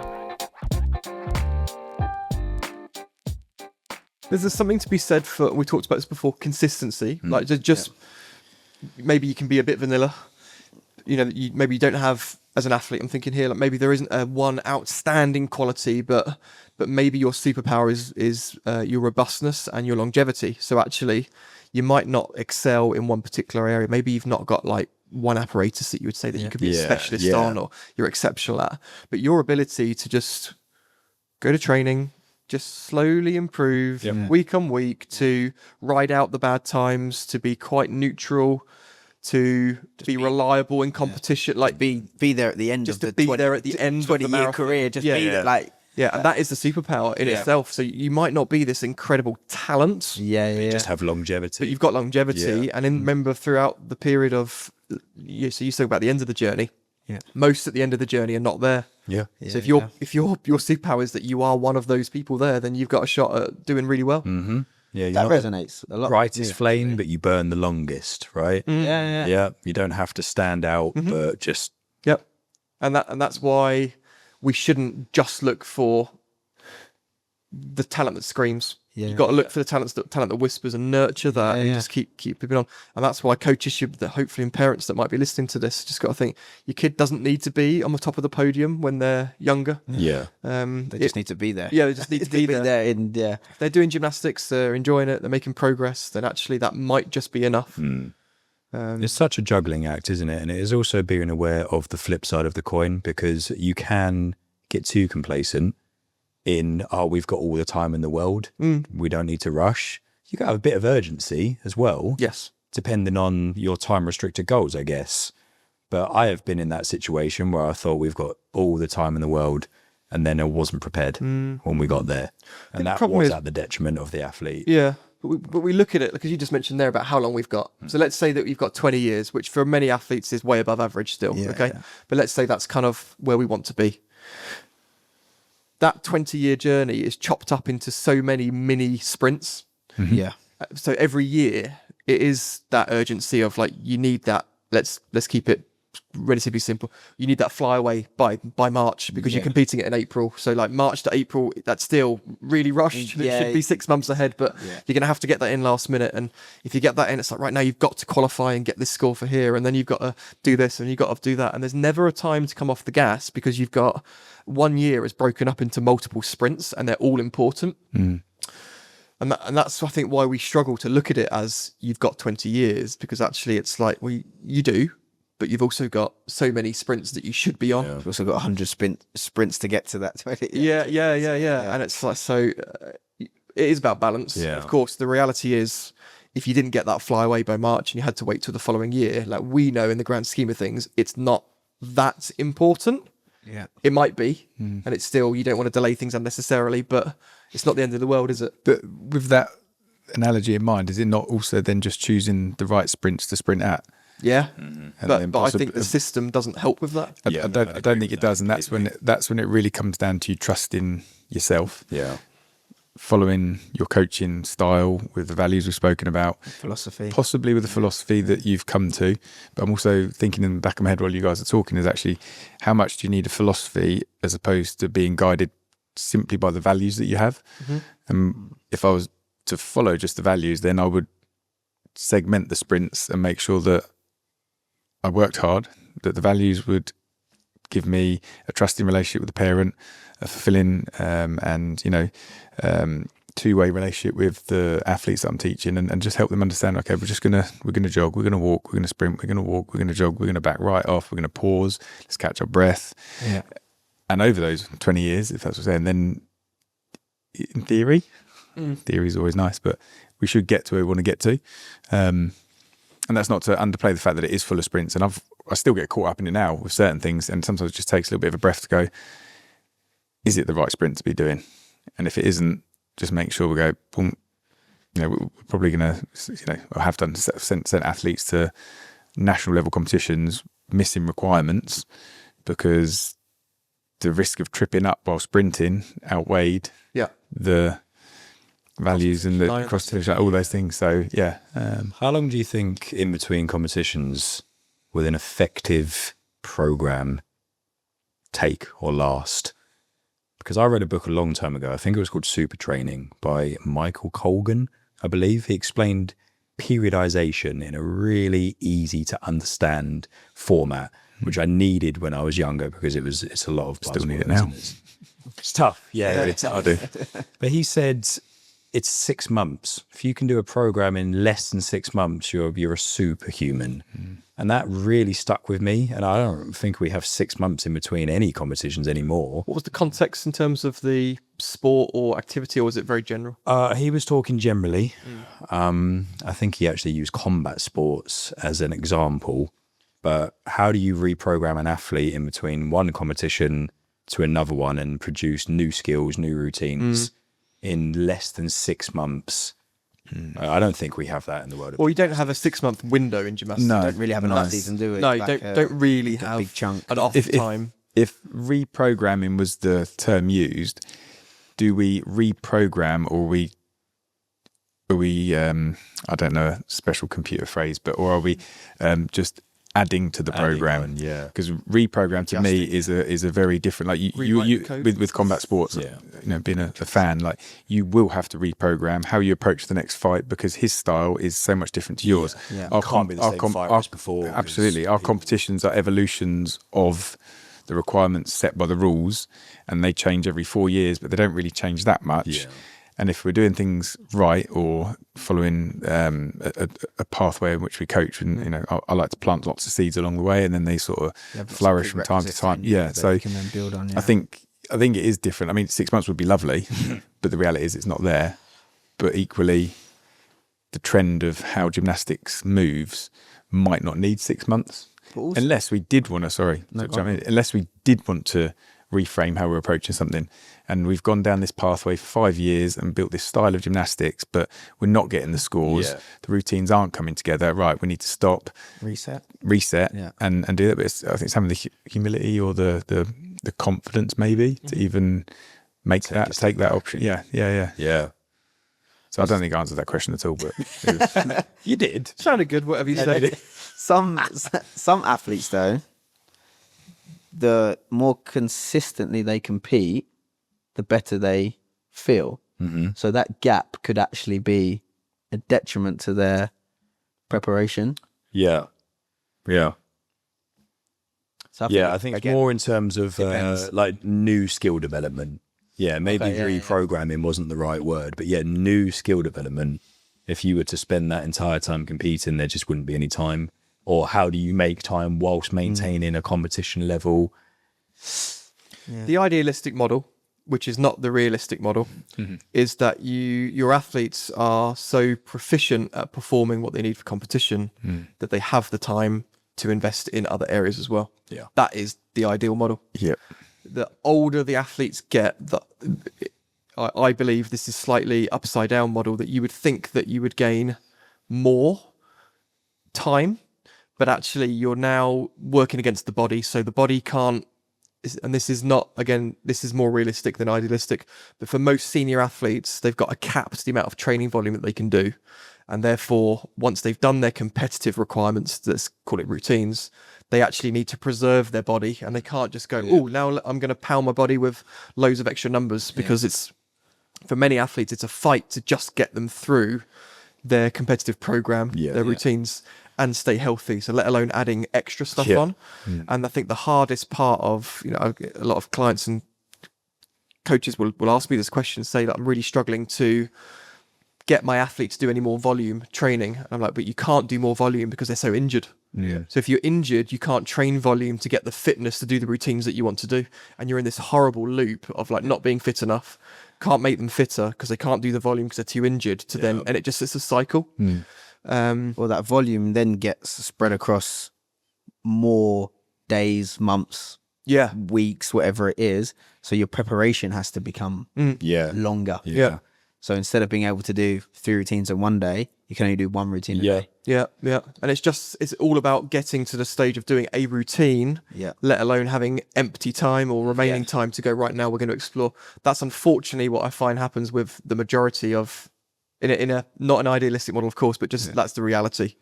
There's something to be said for, we talked about this before, consistency. Like just maybe you can be a bit vanilla. Maybe you don't have, as an athlete, I'm thinking here, like maybe there isn't a one outstanding quality, but maybe your superpower is your robustness and your longevity. So actually, you might not excel in one particular area. Maybe you've not got like one apparatus that you would say that you could be a specialist on, or you're exceptional at. But your ability to just go to training, just slowly improve week on week, to ride out the bad times, to be quite neutral, to be reliable in competition, like be there at the end of the 20-year career, and that is the superpower in itself. So you might not be this incredible talent, you just have longevity, but you've got longevity. And then remember, throughout the period of so you spoke about the end of the journey, most at the end of the journey are not there. Yeah. So if your superpower is that you are one of those people there, then you've got a shot at doing really well. Mm-hmm. Yeah, That resonates a lot. brightest flame, but you burn the longest, right? Yeah. You don't have to stand out, but just Yep. And that's why we shouldn't just look for the talent that screams. You've got to look for the talent that whispers and nurture that, and just keep people on. And that's why coaches should, that hopefully, and parents that might be listening to this, just got to think your kid doesn't need to be on the top of the podium when they're younger. Yeah. They just need to be there. Yeah, they just need to be there. If they're doing gymnastics, they're enjoying it, they're making progress, then actually that might just be enough. It's such a juggling act, isn't it? And it is also being aware of the flip side of the coin, because you can get too complacent in, we've got all the time in the world. We don't need to rush. You got to have a bit of urgency as well. Yes. Depending on your time restricted goals, I guess. But I have been in that situation where I thought we've got all the time in the world, and then I wasn't prepared when we got there. And that was at the detriment of the athlete. Yeah. But we look at it, because you just mentioned there about how long we've got. So let's say that we've got 20 years, which for many athletes is way above average still. But let's say that's kind of where we want to be. That 20-year journey is chopped up into so many mini sprints. Yeah. So every year it is that urgency of like, you need that. Let's keep it relatively simple. You need that flyaway by March, because you're competing it in April. So like March to April, that's still really rushed. It should be 6 months ahead, but you're going to have to get that in last minute. And if you get that in, it's like, right now you've got to qualify and get this score for here. And then you've got to do this and you've got to do that. And there's never a time to come off the gas, because you've got 1 year is broken up into multiple sprints and they're all important. And that's, I think, why we struggle to look at it as you've got 20 years, because actually it's like, well, you do, but you've also got so many sprints that you should be on. You've also got 100 sprints to get to that 20. Yeah. And it's like, so it is about balance. Yeah. Of course, the reality is, if you didn't get that flyaway by March and you had to wait till the following year, like we know in the grand scheme of things, it's not that important. Yeah. It might be, and it's still, you don't want to delay things unnecessarily, but it's not the end of the world, is it? But with that analogy in mind, is it not also then just choosing the right sprints to sprint at? Yeah, And but I think the system doesn't help with that. I don't think it does, and that's when it really comes down to you trusting yourself. Yeah. Following your coaching style with the values we've spoken about, Philosophy, possibly with the philosophy that you've come to. But I'm also thinking in the back of my head while you guys are talking is actually, how much do you need a philosophy as opposed to being guided simply by the values that you have? And if I was to follow just the values, then I would segment the sprints and make sure that I worked hard, that the values would give me a trusting relationship with the parent, a fulfilling and two-way relationship with the athletes that I'm teaching, and just help them understand, okay, we're gonna jog, we're gonna walk, we're gonna sprint, we're gonna walk, we're gonna jog, we're gonna back right off, we're gonna pause, let's catch our breath. Yeah. And over those 20 years, if that's what I'm saying, then in theory is always nice, but we should get to where we want to get to. And that's not to underplay the fact that it is full of sprints, and I still get caught up in it now with certain things, and sometimes it just takes a little bit of a breath to go, is it the right sprint to be doing? And if it isn't, just make sure we go, boom, we're probably going to, I have done sent athletes to national level competitions missing requirements because the risk of tripping up while sprinting outweighed the values and the cross all those things. So yeah. How long do you think in between competitions with an effective program take or last? Because I read a book a long time ago, I think it was called Super Training by Michael Colgan, I believe. He explained periodization in a really easy to understand format, which I needed when I was younger because it's a lot of still need it now. It's tough. Yeah, I do. But he said it's 6 months. If you can do a program in less than 6 months, you're a superhuman. And that really stuck with me. And I don't think we have 6 months in between any competitions anymore. What was the context in terms of the sport or activity, or was it very general? He was talking generally. I think he actually used combat sports as an example. But how do you reprogram an athlete in between one competition to another one and produce new skills, new routines in less than 6 months? I don't think we have that in the world. Well, you don't have a 6-month window in gymnastics. You don't really have an off season, do it? No, you don't really have big chunk. an off time. If reprogramming was the term used, do we reprogram, or are we I don't know a special computer phrase, or are we just adding to the program? Yeah, because reprogram to me is a very different, like you with combat sports. Being a fan, like you will have to reprogram how you approach the next fight, because his style is so much different to yours. Our can't be the same fight as before. Absolutely, our competitions are evolutions of the requirements set by the rules, and they change every 4 years, but they don't really change that much. And if we're doing things right, or following a pathway in which we coach, and I like to plant lots of seeds along the way, and then they sort of flourish from time to time. So you can then build on. I think it is different. I mean, 6 months would be lovely, but the reality is it's not there. But equally, the trend of how gymnastics moves might not need 6 months, unless we did want to. Unless we did want to reframe how we're approaching something, and we've gone down this pathway for 5 years and built this style of gymnastics, but we're not getting the scores. The routines aren't coming together. Right, we need to stop, reset, and do that. But I think some of the humility or the confidence maybe to even take that option. Yeah. So I don't think I answered that question at all, but you did. Sounded good, whatever you said. Some athletes though, the more consistently they compete, the better they feel. So that gap could actually be a detriment to their preparation. Yeah. So I think it's more in terms of like new skill development. Maybe reprogramming wasn't the right word, but new skill development. If you were to spend that entire time competing, there just wouldn't be any time. Or how do you make time whilst maintaining a competition level? The idealistic model, which is not the realistic model, is that your athletes are so proficient at performing what they need for competition that they have the time to invest in other areas as well. That is the ideal model. The older the athletes get, I believe this is slightly upside down model, that you would think that you would gain more time, but actually you're now working against the body. So the body can't, and this is not, again, this is more realistic than idealistic, but for most senior athletes, they've got a cap to the amount of training volume that they can do. And therefore, once they've done their competitive requirements, let's call it routines, they actually need to preserve their body, and they can't just go, now I'm going to pound my body with loads of extra numbers, because it's, for many athletes, it's a fight to just get them through their competitive program, their routines, and stay healthy. So let alone adding extra stuff on. And I think the hardest part of, a lot of clients and coaches will ask me this question, say that I'm really struggling to get my athletes to do any more volume training. And I'm like, but you can't do more volume because they're so injured. So if you're injured, you can't train volume to get the fitness to do the routines that you want to do. And you're in this horrible loop of like not being fit enough, can't make them fitter because they can't do the volume because they're too injured to then, and it's a cycle. Well, that volume then gets spread across more days, months, weeks, whatever it is. So your preparation has to become longer. So instead of being able to do 3 routines in one day, you can only do 1 routine a day. And it's all about getting to the stage of doing a routine, let alone having empty time or remaining time to go, right now we're going to explore. That's unfortunately what I find happens with the majority of, in a not an idealistic model, of course, but just that's the reality.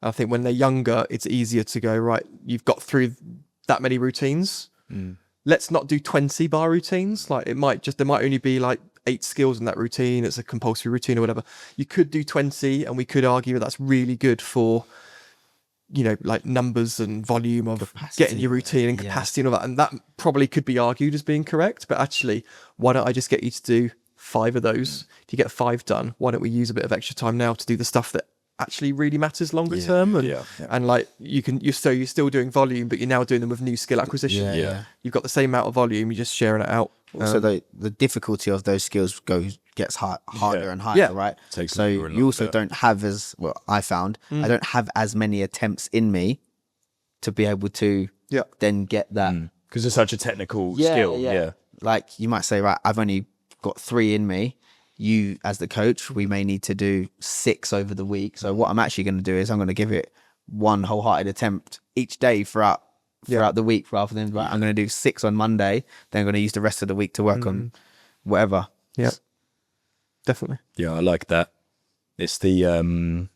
I think when they're younger, it's easier to go, right, you've got through that many routines. Let's not do 20 bar routines. Like there might only be like 8 skills in that routine. It's a compulsory routine or whatever. You could do 20, and we could argue that that's really good for, like numbers and volume of capacity, getting your routine and capacity and all that. And that probably could be argued as being correct. But actually, why don't I just get you to do 5 of those? If you get 5 done, why don't we use a bit of extra time now to do the stuff that actually really matters longer term? And like you're still doing volume, but you're now doing them with new skill acquisition. You've got the same amount of volume, you're just sharing it out. So the difficulty of those skills gets harder and harder, right? So you also don't have I found I don't have as many attempts in me to be able to then get that, because it's such a technical skill. Like you might say, right, I've only got 3 in me. you as the coach, we may need to do 6 over the week. So what I'm actually going to do is I'm going to give it one wholehearted attempt each day throughout the week, rather than I'm going to do 6 on Monday, then I'm going to use the rest of the week to work on whatever. Yeah, definitely. Yeah, I like that. It's the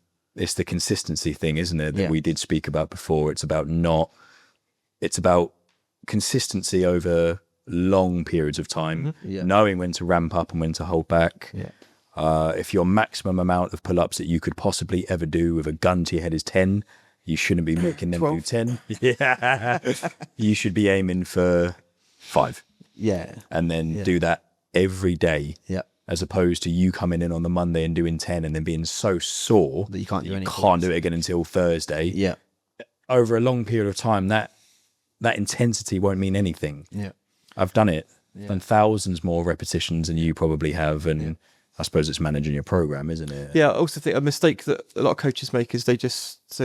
consistency thing, isn't it? That we did speak about before. It's about consistency over long periods of time, knowing when to ramp up and when to hold back. If your maximum amount of pull-ups that you could possibly ever do with a gun to your head is 10, you shouldn't be making them do 10. Yeah. You should be aiming for 5. Yeah. And then do that every day. Yeah. As opposed to you coming in on the Monday and doing 10 and then being so sore that you can't do anything. Can't do it again until Thursday. Yeah. Over a long period of time, that intensity won't mean anything. Yeah. I've done it. Done thousands more repetitions than you probably have, and I suppose it's managing your program, isn't it? Yeah, I also think a mistake that a lot of coaches make is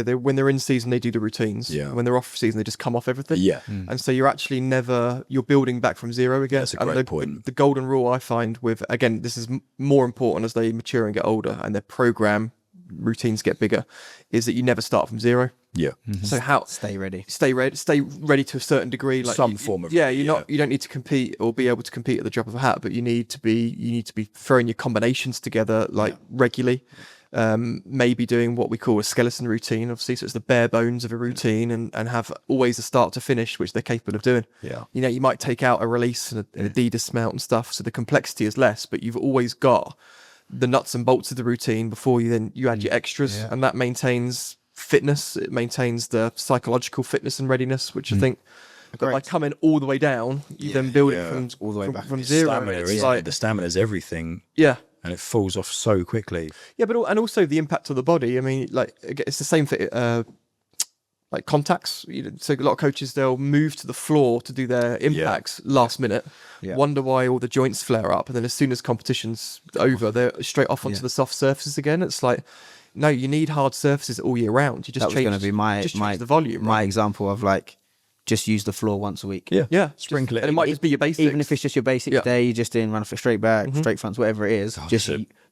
when they're in season they do the routines. Yeah. When they're off season they just come off everything. Yeah. And so you're building back from zero again. That's a great point. The golden rule I find with, again, this is more important as they mature and get older and their program routines get bigger, is that you never start from zero. Yeah. So stay ready to a certain degree, like some form of you don't need to compete or be able to compete at the drop of a hat, but you need to be throwing your combinations together regularly. Maybe doing what we call a skeleton routine, obviously, so it's the bare bones of a routine, and have always a start to finish, which they're capable of doing. Yeah. You might take out a release and an Adidas mount and stuff, so the complexity is less, but you've always got the nuts and bolts of the routine before you add your extras, and that maintains fitness. It maintains the psychological fitness and readiness, which I think that by coming all the way down, you then build it from all the way back from zero. The stamina is everything. Yeah. And it falls off so quickly. Yeah, and also the impact on the body. I mean, like, it's the same for like contacts. So a lot of coaches, they'll move to the floor to do their impacts last minute. Yeah. Wonder why all the joints flare up, and then as soon as competition's over, they're straight off onto the soft surfaces again. It's like, no, you need hard surfaces all year round. You just change. That was going to be my the volume. My example of like, just use the floor once a week. Yeah. Sprinkle it. And it might just be your basics. Even if it's just your basics day, you're just doing run for straight back, straight fronts, whatever it is.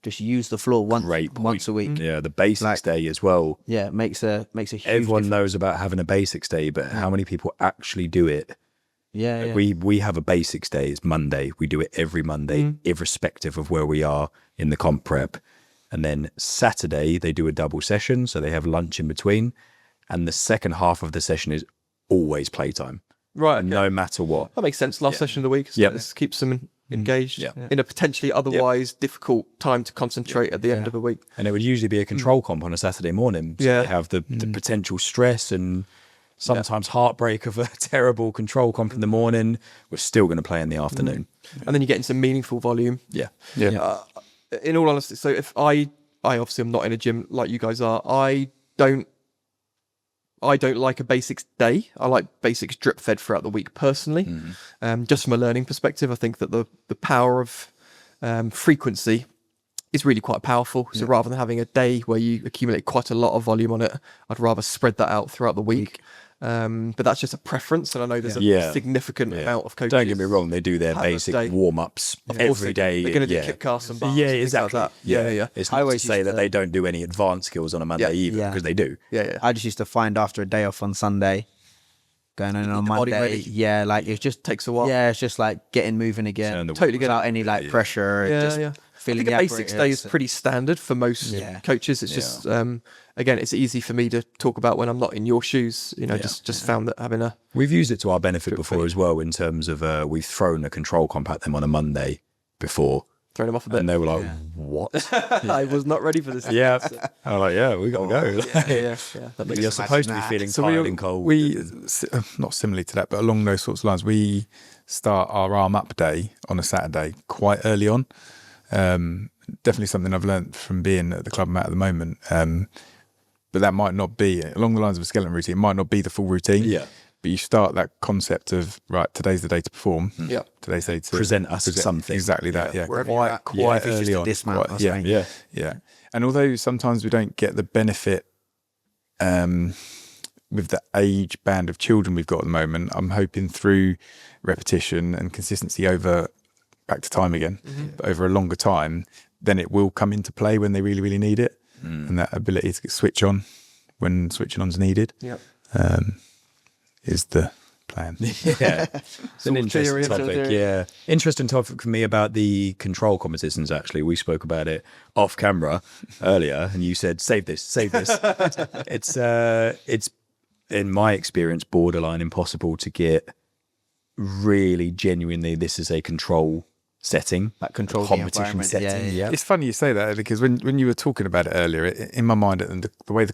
Just use the floor once a week. Yeah, the basics day as well. Yeah, it makes a huge Everyone difference. knows about having a basics day, but how many people actually do it? Yeah. We have a basics day. It's Monday. We do it every Monday, irrespective of where we are in the comp prep. And then Saturday, they do a double session. So they have lunch in between. And the second half of the session is always playtime. Right. Okay. No matter what. That makes sense. Last session of the week. So this keeps them engaged in a potentially otherwise difficult time to concentrate at the end of the week. And it would usually be a control comp on a Saturday morning. So you have the potential stress and sometimes heartbreak of a terrible control comp in the morning. We're still going to play in the afternoon. And then you get into meaningful volume. Yeah. In all honesty, so if I obviously am not in a gym like you guys are, I don't like a basics day. I like basics drip fed throughout the week personally. Just from a learning perspective, I think that the power of frequency is really quite powerful. So rather than having a day where you accumulate quite a lot of volume on it, I'd rather spread that out throughout the week. But that's just a preference, and I know there's a significant amount of coaches. Don't get me wrong, they do their basic warm-ups every day. They're going to do kick casts and bars. Yeah, exactly. Like that. Yeah. It's not to say that they don't do any advanced skills on a Monday either, because they do. Yeah. I just used to find after a day off on Sunday, going on Monday, like it just takes a while. Yeah, it's just like getting moving again, totally without any pressure. I think a basics day is pretty standard for most coaches. It's just, again, it's easy for me to talk about when I'm not in your shoes. Just found that having a... We've used it to our benefit before as well, in terms of we've thrown a control comp at them on a Monday before. Thrown them off a bit. And they were like, what? I was not ready for this. I was like, we got to go. You're supposed to be feeling tired and cold. We, not similarly to that, but along those sorts of lines, we start our arm up day on a Saturday quite early on. Definitely something I've learned from being at the club I'm at the moment. But that might not be, along the lines of a skeleton routine, it might not be the full routine. Yeah. But you start that concept of, right, today's the day to perform. Yeah. Today's the day to present us something. Exactly that. Yeah. Quite early on. Dismount. Yeah. And although sometimes we don't get the benefit with the age band of children we've got at the moment, I'm hoping through repetition and consistency over back to time again, but over a longer time, then it will come into play when they really, really need it. And that ability to switch on when switching on's needed is the plan. Yeah, it's an interesting topic. Yeah, interesting topic for me about the control competitions. Actually, we spoke about it off camera earlier, and you said, "Save this, save this." It's in my experience borderline impossible to get really genuinely. This is a control setting, that control competition setting. Yeah. It's funny you say that, because when you were talking about it earlier, in my mind, and the way the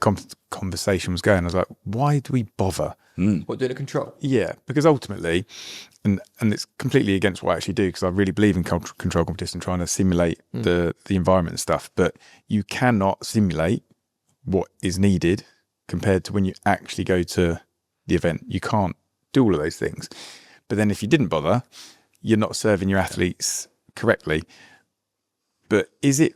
conversation was going, I was like, why do we bother? What, doing a control? Yeah, because ultimately, and it's completely against what I actually do, because I really believe in control competition, trying to simulate the environment and stuff, but you cannot simulate what is needed compared to when you actually go to the event. You can't do all of those things. But then if you didn't bother, you're not serving your athletes correctly. But do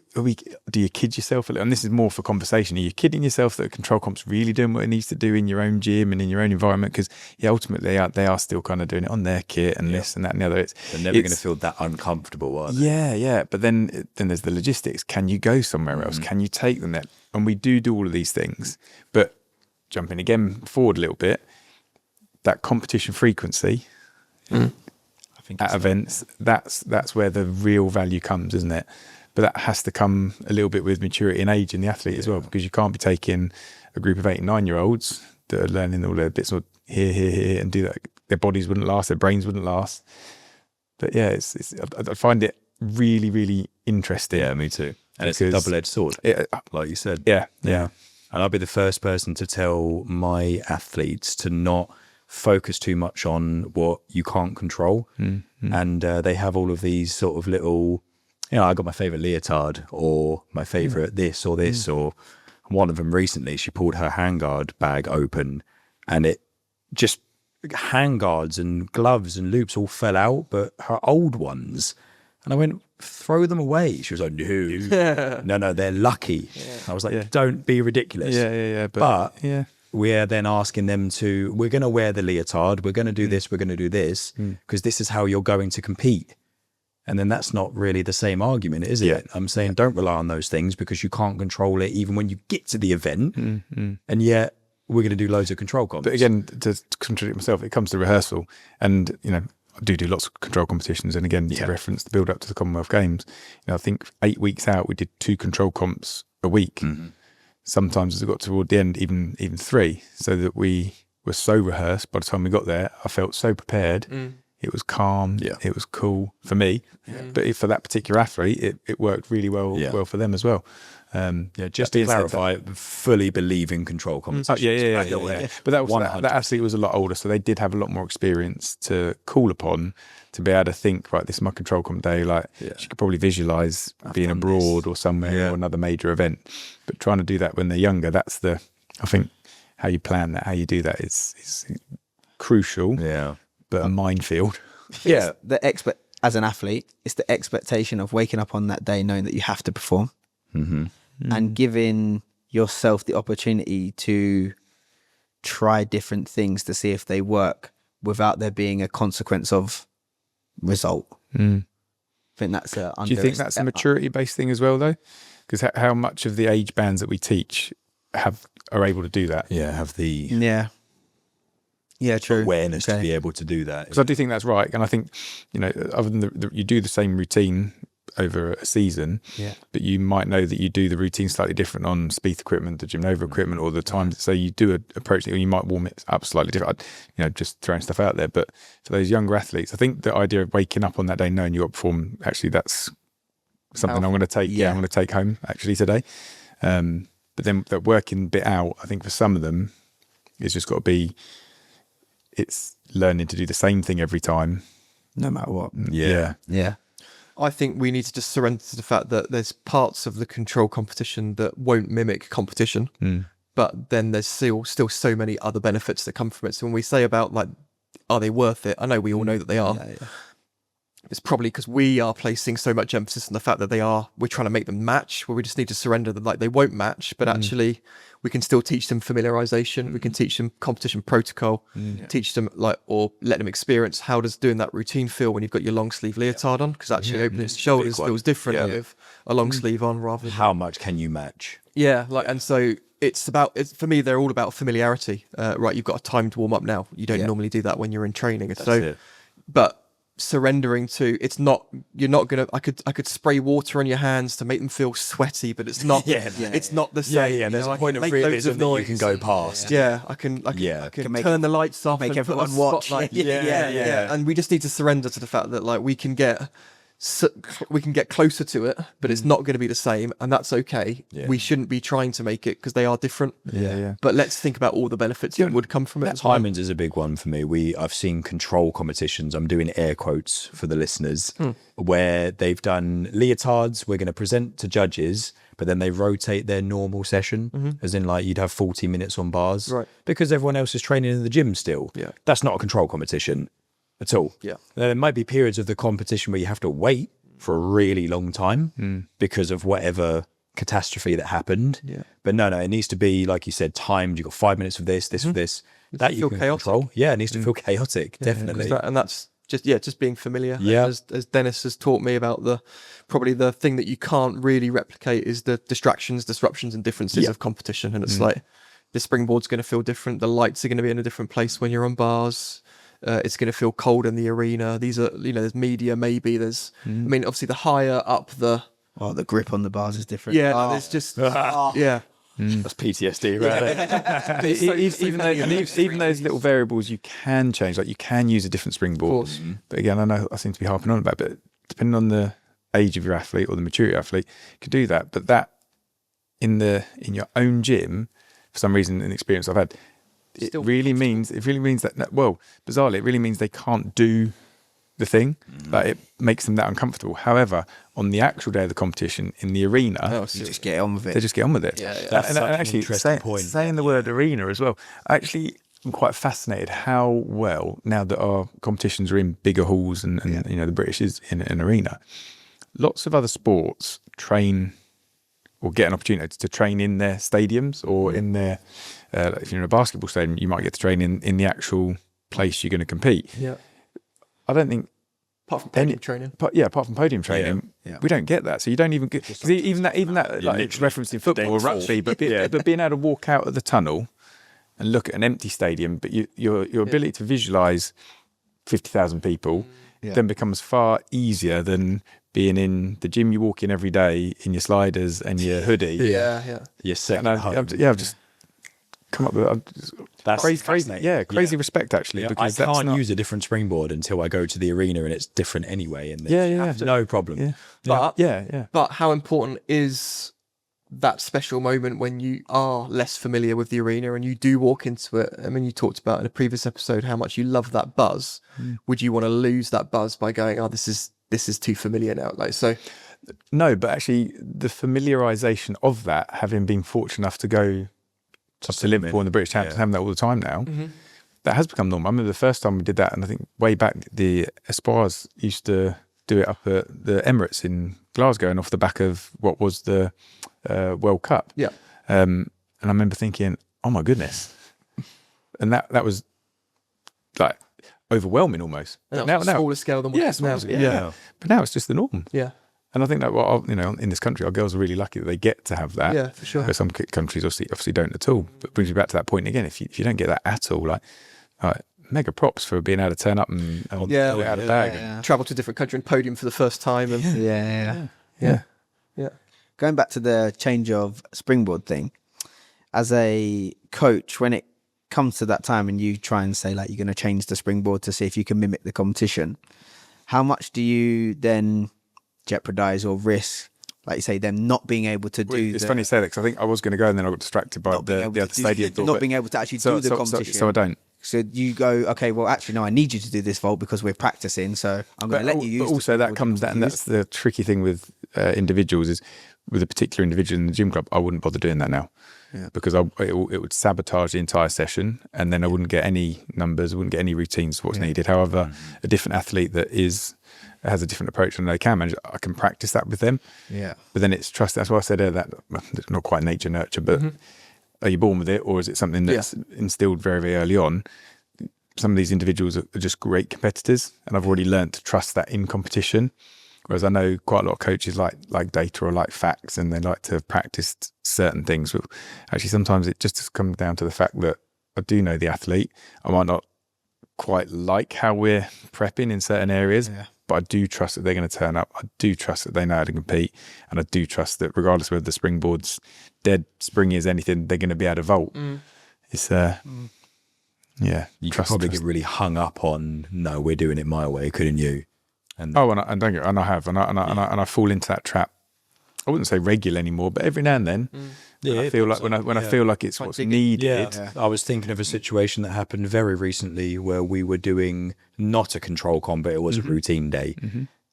you kid yourself a little? And this is more for conversation. Are you kidding yourself that a control comp's really doing what it needs to do in your own gym and in your own environment? Because ultimately they are still kind of doing it on their kit and this and that and the other. They're never going to feel that uncomfortable, are they? Yeah. But then there's the logistics. Can you go somewhere else? Can you take them there? And we do all of these things. But jumping again forward a little bit, that competition frequency at events, that's where the real value comes, isn't it? But that has to come a little bit with maturity and age in the athlete as well, because you can't be taking a group of 8 and 9-year-olds that are learning all their bits of here, and do that. Their bodies wouldn't last, their brains wouldn't last. But yeah, I find it really, really interesting. Yeah, me too. And it's a double-edged sword, like you said. Yeah. And I'll be the first person to tell my athletes to not focus too much on what you can't control. And they have all of these sort of little, I got my favorite leotard, or my favorite this or this, or one of them recently, she pulled her handguard bag open and it just, handguards and gloves and loops all fell out, but her old ones, and I went, throw them away. She was like, no, they're lucky. I was like, don't be ridiculous. But we're then asking them we're going to wear the leotard, we're going to do this, we're going to do this, because this is how you're going to compete. And then that's not really the same argument, is it? I'm saying don't rely on those things because you can't control it even when you get to the event. And yet we're going to do loads of control comps. But again, to contradict myself, it comes to rehearsal. And, I do lots of control competitions. And again, to reference the build up to the Commonwealth Games, I think 8 weeks out, we did 2 control comps a week. Sometimes as it got toward the end, even 3, so that we were so rehearsed. By the time we got there, I felt so prepared. It was calm. It was cool for me. But for that particular athlete, it worked really well for them as well. Just to clarify, fully believe in control competitions. But that athlete was a lot older, so they did have a lot more experience to call upon to be able to think, right, this is my control comp day. She could probably visualize being abroad or somewhere or another major event. But trying to do that when they're younger, I think how you plan that, how you do that is crucial. But a minefield. As an athlete, it's the expectation of waking up on that day knowing that you have to perform, and giving yourself the opportunity to try different things to see if they work without there being a consequence of result. I think that's Do you think that's a maturity-based thing as well, though? Because how much of the age bands that we teach are able to do that? Have the true awareness to be able to do that. Because I do think that's right, and I think other than you do the same routine over a season, but you might know that you do the routine slightly different on Speed equipment, the Gymnova equipment, or the times. So you do approach it, or you might warm it up slightly different. Just throwing stuff out there. But for those younger athletes, I think the idea of waking up on that day knowing you got to perform, actually, that's something I'm going to take. I'm going to take home actually today. But then the working bit out, I think for some of them, it's just got to be. It's learning to do the same thing every time, no matter what. I think we need to just surrender to the fact that there's parts of the control competition that won't mimic competition, but then there's still so many other benefits that come from it. So when we say about are they worth it? I know we all know that they are. it's probably because we are placing so much emphasis on the fact that we're trying to make them match, where we just need to surrender them, like they won't match, but actually we can still teach them familiarization. We can teach them competition protocol, teach them or let them experience how does doing that routine feel when you've got your long sleeve leotard on, because actually opening the shoulders feels different with a long sleeve on rather than how much can you match? Yeah, and so for me, they're all about familiarity. Right, you've got a timed warm up now. You don't normally do that when you're in training. That's it. But surrendering to you're not gonna. I could spray water on your hands to make them feel sweaty, but it's not. It's not the same. Yeah. There's a point of realism that you can go past. I can turn the lights off, make and everyone put a watch. spotlight. Yeah. And we just need to surrender to the fact that we can get closer to it, but it's not going to be the same, and that's okay. We shouldn't be trying to make it because they are different. But let's think about all the benefits that would come from it. Timings is a big one for me. I've seen control competitions, I'm doing air quotes for the listeners, where they've done leotards, we're going to present to judges, but then they rotate their normal session, as in you'd have 40 minutes on bars, right? Because everyone else is training in the gym still. That's not a control competition at all. There might be periods of the competition where you have to wait for a really long time because of whatever catastrophe that happened. But no, it needs to be, like you said, timed. You've got 5 minutes of this, of this. That you can control. Yeah, it needs to feel chaotic, definitely. And that's just being familiar. As Dennis has taught me about probably the thing that you can't really replicate is the distractions, disruptions and differences of competition. And it's the springboard's going to feel different. The lights are going to be in a different place when you're on bars. It's going to feel cold in the arena. These are, there's media, maybe there's, I mean, obviously the higher up the grip on the bars is different. There's just, That's PTSD, right? Even those little variables you can change, you can use a different springboard. But again, I know I seem to be harping on about it, but depending on the age of your athlete or the maturity of your athlete, you can do that. But that in your own gym, for some reason, an experience I've had, it really means that, bizarrely, it really means they can't do the thing. It makes them that uncomfortable. However, on the actual day of the competition in the arena, you just get on with it. They just get on with it. That's such an interesting point. Saying the word arena as well, actually, I'm quite fascinated how well, now that our competitions are in bigger halls and the British is in an arena, lots of other sports train or get an opportunity to train in their stadiums or in their, if you're in a basketball stadium, you might get to train in the actual place you're going to compete. I don't think, apart from podium training. Apart from podium training, we don't get that. So you don't even get, cause even that it's referenced in football or rugby, but being able to walk out of the tunnel and look at an empty stadium, but your ability to visualize 50,000 people then becomes far easier than being in the gym you walk in every day in your sliders and your hoodie. Your second home. I've just come up with that's crazy respect actually. Because I can't use a different springboard until I go to the arena and it's different anyway. And no problem. But how important is that special moment when you are less familiar with the arena and you do walk into it? I mean, you talked about in a previous episode how much you love that buzz. Would you want to lose that buzz by going, this is too familiar now? No, but actually the familiarization of that, having been fortunate enough to go to Liverpool and the British Champions, having that all the time now, that has become normal. I remember the first time we did that, and I think way back, the Espoirs used to do it up at the Emirates in Glasgow and off the back of what was the World Cup. And I remember thinking, oh my goodness. And that was like overwhelming almost. And now smaller scale than what it's now. But now it's just the norm. And I think that in this country, our girls are really lucky that they get to have that. Yeah, for sure. Where some countries obviously don't at all. But it brings me back to that point again. If you don't get that at all, mega props for being able to turn up and pull it out of the bag. And travel to a different country and podium for the first time. And Going back to the change of springboard thing, as a coach, when it comes to that time and you try and say you're going to change the springboard to see if you can mimic the competition, how much do you then jeopardize or risk, like you say, them not being able to do? It's funny you say that, because I think I was going to go and then I got distracted by the other stadium. Not being able to actually do the competition. So I don't. So you go, okay, well, actually, no, I need you to do this vault because we're practicing, so I'm going to let you use. But also that comes down, and that's the tricky thing with individuals is, with a particular individual in the gym club, I wouldn't bother doing that now. Because it would sabotage the entire session, and then I wouldn't get any numbers, I wouldn't get any routines for what's needed. However, a different athlete that is has a different approach and they can manage, I can practice that with them. Yeah. But then it's trust. That's why I said that it's not quite nature nurture, but are you born with it, or is it something that's instilled very, very early on? Some of these individuals are just great competitors, and I've already learned to trust that in competition. Whereas I know quite a lot of coaches like data or like facts, and they like to have practiced certain things. But actually, sometimes it just comes down to the fact that I do know the athlete. I might not quite like how we're prepping in certain areas, but I do trust that they're going to turn up. I do trust that they know how to compete, and I do trust that regardless of whether the springboard's dead, springy as anything, they're going to be able to vault. It's you could probably get really hung up on, no, we're doing it my way, couldn't you? And I fall into that trap. I wouldn't say regular anymore, but every now and then, I feel like when I feel like it's what's needed. I was thinking of a situation that happened very recently where we were doing not a control comp, but it was a routine day,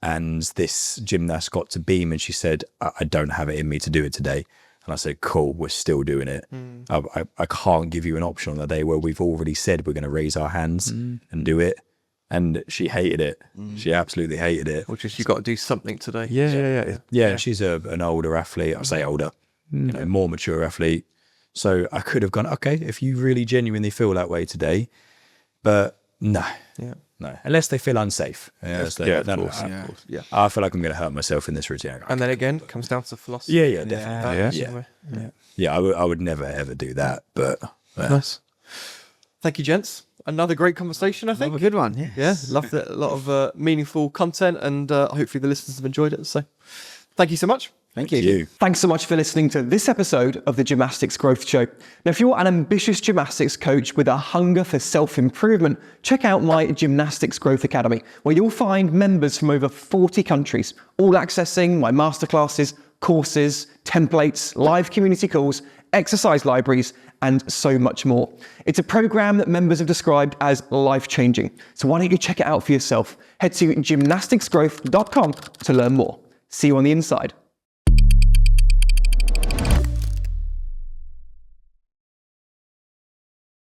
and this gymnast got to beam, and she said, "I don't have it in me to do it today." And I said, "Cool, we're still doing it. I can't give you an option on the day where we've already said we're going to raise our hands and do it." And she hated it. She absolutely hated it. Which is, you've got to do something today. Yeah, she's an older athlete. I say older, more mature athlete. So I could have gone, okay, if you really genuinely feel that way today, but no. Unless they feel unsafe. Of course. I feel like I'm going to hurt myself in this routine. And then again, it comes down to philosophy. Yeah, definitely. Yeah, I would never ever do that. But nice. Thank you, gents. Another great conversation, I think. Another good one. Yeah, loved it. A lot of meaningful content, and hopefully the listeners have enjoyed it. So thank you so much. Thank you. Thanks so much for listening to this episode of the Gymnastics Growth Show. Now, if you're an ambitious gymnastics coach with a hunger for self-improvement, check out my Gymnastics Growth Academy, where you'll find members from over 40 countries, all accessing my masterclasses, courses, templates, live community calls, exercise libraries, and so much more. It's a program that members have described as life-changing. So why don't you check it out for yourself? Head to gymnasticsgrowth.com to learn more. See you on the inside.